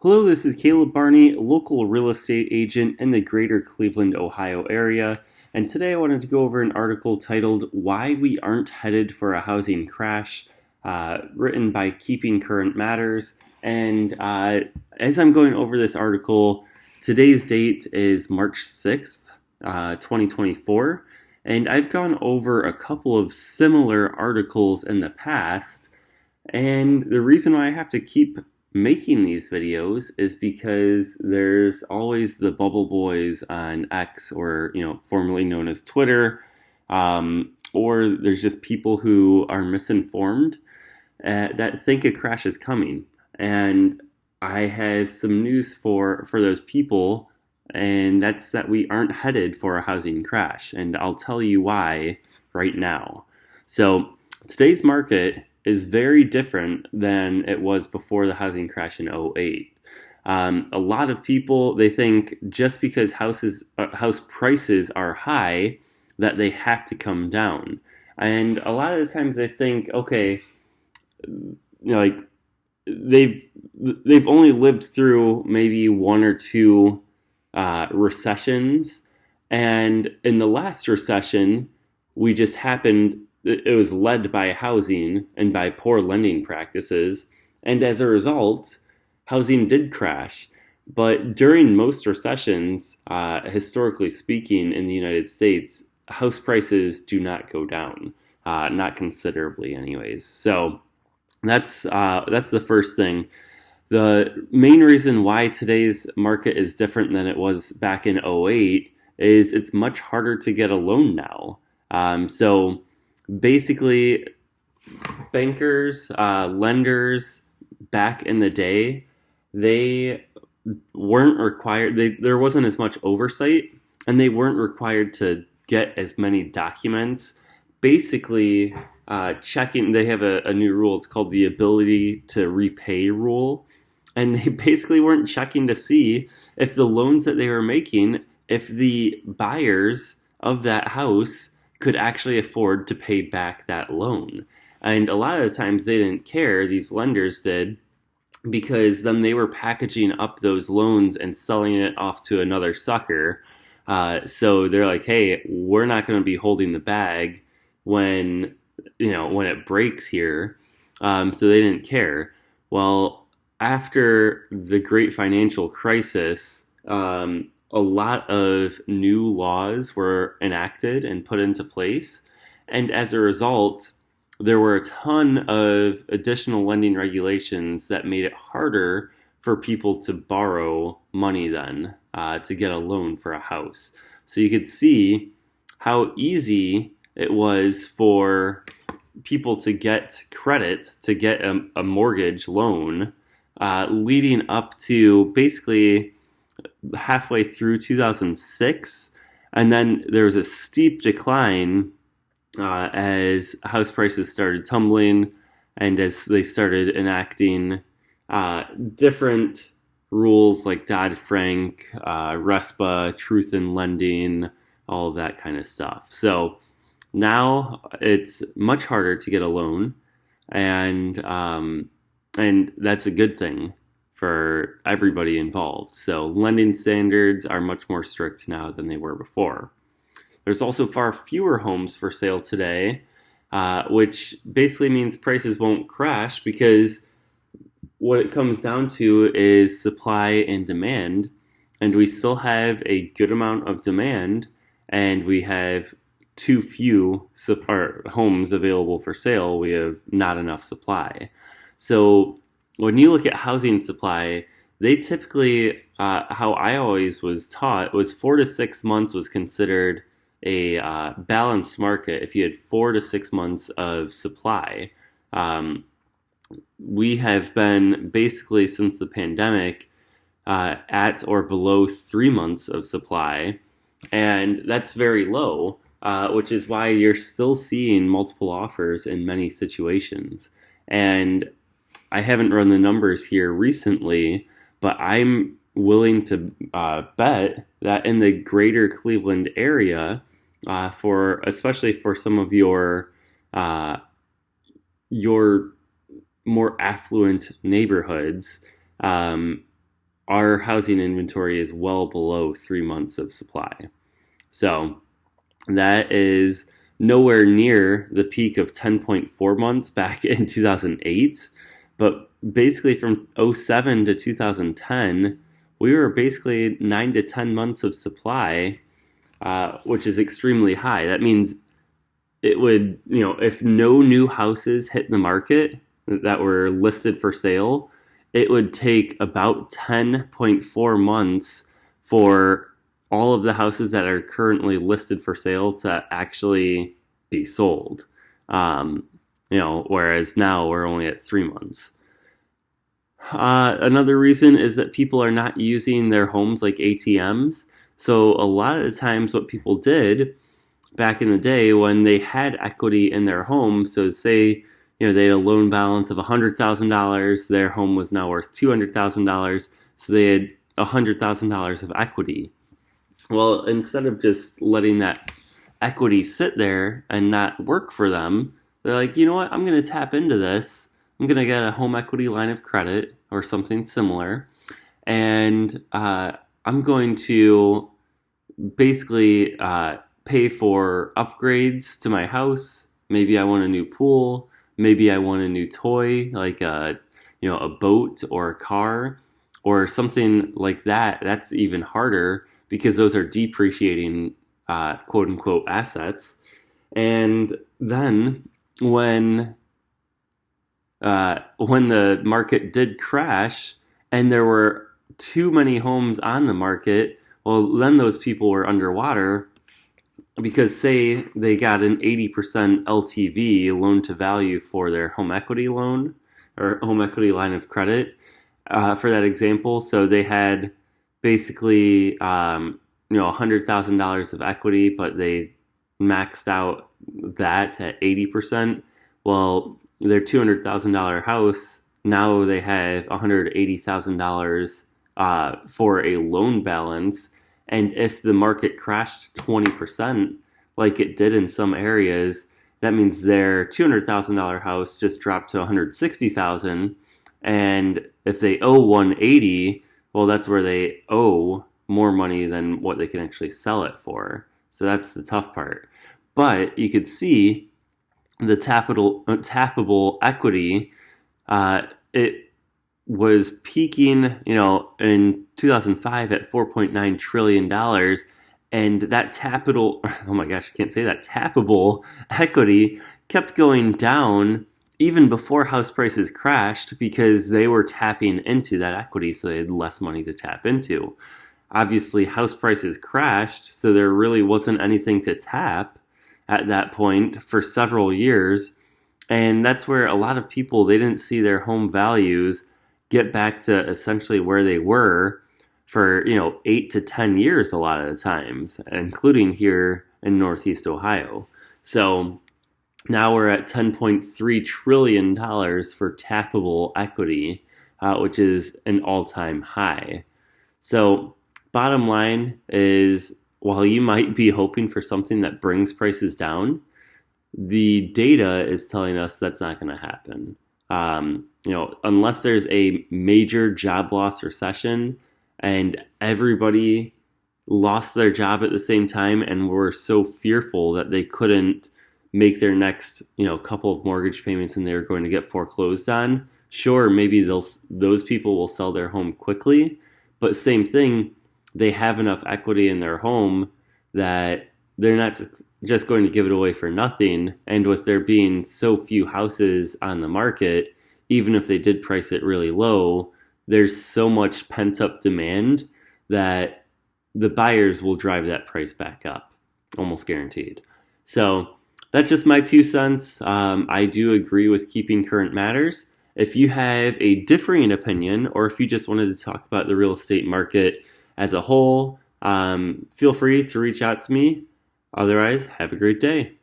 Hello, this is Caleb Barney, local real estate agent in the greater Cleveland, Ohio area. And today I wanted to go over an article titled Why We Aren't Headed for a Housing Crash, written by Keeping Current Matters. And as I'm going over this article, today's date is March 6th, 2024. And I've gone over a couple of similar articles in the past. And the reason why I have to keep making these videos is because there's always the bubble boys on X, or formerly known as Twitter, or there's just people who are misinformed that think a crash is coming. And I have some news for those people, and that's that we aren't headed for a housing crash, and I'll tell you why right now. So today's market is very different than it was before the housing crash in '08. A lot of people, they think just because house prices are high that they have to come down. And a lot of the times they think, okay, like they've only lived through maybe one or two recessions, and in the last recession, we just happened. It was led by housing and by poor lending practices, and as a result, housing did crash. But during most recessions, historically speaking, in the United States, house prices do not go down, not considerably, anyways. So that's the first thing. The main reason why today's market is different than it was back in '08 is it's much harder to get a loan now. So basically, bankers, lenders back in the day, they weren't required, there wasn't as much oversight, and they weren't required to get as many documents. Basically, checking, they have a new rule, it's called the ability to repay rule. And they basically weren't checking to see if the loans that they were making, if the buyers of that house could actually afford to pay back that loan. And a lot of the times they didn't care, these lenders did, because then they were packaging up those loans and selling it off to another sucker. So they're like, hey, we're not going to be holding the bag when it breaks here. So they didn't care. Well, after the great financial crisis, a lot of new laws were enacted and put into place. And as a result, there were a ton of additional lending regulations that made it harder for people to borrow money then, to get a loan for a house. So you could see how easy it was for people to get credit, to get a mortgage loan, leading up to basically halfway through 2006, and then there was a steep decline as house prices started tumbling, and as they started enacting different rules like Dodd-Frank, RESPA, Truth in Lending, all of that kind of stuff. So now it's much harder to get a loan, and that's a good thing for everybody involved. So lending standards are much more strict now than they were before. There's also far fewer homes for sale today, which basically means prices won't crash, because what it comes down to is supply and demand, and we still have a good amount of demand, and we have too few homes available for sale. We have not enough supply. So when you look at housing supply, they typically, how I always was taught, was 4 to 6 months was considered a balanced market if you had 4 to 6 months of supply. We have been basically since the pandemic at or below 3 months of supply, and that's very low, which is why you're still seeing multiple offers in many situations. And I haven't run the numbers here recently, but I'm willing to bet that in the greater Cleveland area, especially for some of your more affluent neighborhoods, our housing inventory is well below 3 months of supply. So that is nowhere near the peak of 10.4 months back in 2008. But basically from '07 to 2010, we were basically 9 to 10 months of supply, which is extremely high. That means it would, if no new houses hit the market that were listed for sale, it would take about 10.4 months for all of the houses that are currently listed for sale to actually be sold. Whereas now we're only at 3 months. Another reason is that people are not using their homes like ATMs. So a lot of the times what people did back in the day when they had equity in their home, so say, they had a loan balance of $100,000, their home was now worth $200,000, so they had $100,000 of equity. Well, instead of just letting that equity sit there and not work for them, they're like, you know what, I'm going to tap into this. I'm going to get a home equity line of credit or something similar, and I'm going to basically pay for upgrades to my house. Maybe I want a new pool. Maybe I want a new toy, like a boat or a car or something like that. That's even harder because those are depreciating quote unquote assets. And then when the market did crash and there were too many homes on the market, well, then those people were underwater because say they got an 80% LTV, loan to value, for their home equity loan or home equity line of credit, for that example. So they had basically $100,000 of equity, but they maxed out that at 80%. Well, their $200,000 house, now they have $180,000 for a loan balance. And if the market crashed 20%, like it did in some areas, that means their $200,000 house just dropped to $160,000. And if they owe $180,000, well, that's where they owe more money than what they can actually sell it for. So that's the tough part. But you could see the tappable equity, it was peaking, in 2005 at $4.9 trillion. And that oh my gosh, I can't say that, tappable equity kept going down even before house prices crashed because they were tapping into that equity, so they had less money to tap into. Obviously, house prices crashed, so there really wasn't anything to tap at that point for several years. And that's where a lot of people, they didn't see their home values get back to essentially where they were for 8 to 10 years a lot of the times, including here in Northeast Ohio. So now we're at $10.3 trillion for tappable equity, which is an all-time high. So bottom line is, while you might be hoping for something that brings prices down, the data is telling us that's not going to happen. Unless there's a major job loss recession and everybody lost their job at the same time and were so fearful that they couldn't make their next, couple of mortgage payments and they were going to get foreclosed on, sure, maybe those people will sell their home quickly. But same thing, they have enough equity in their home that they're not just going to give it away for nothing. And with there being so few houses on the market, even if they did price it really low, there's so much pent-up demand that the buyers will drive that price back up, almost guaranteed. So that's just my 2 cents. I do agree with keeping current matters. If you have a differing opinion, or if you just wanted to talk about the real estate market as a whole, feel free to reach out to me. Otherwise, have a great day.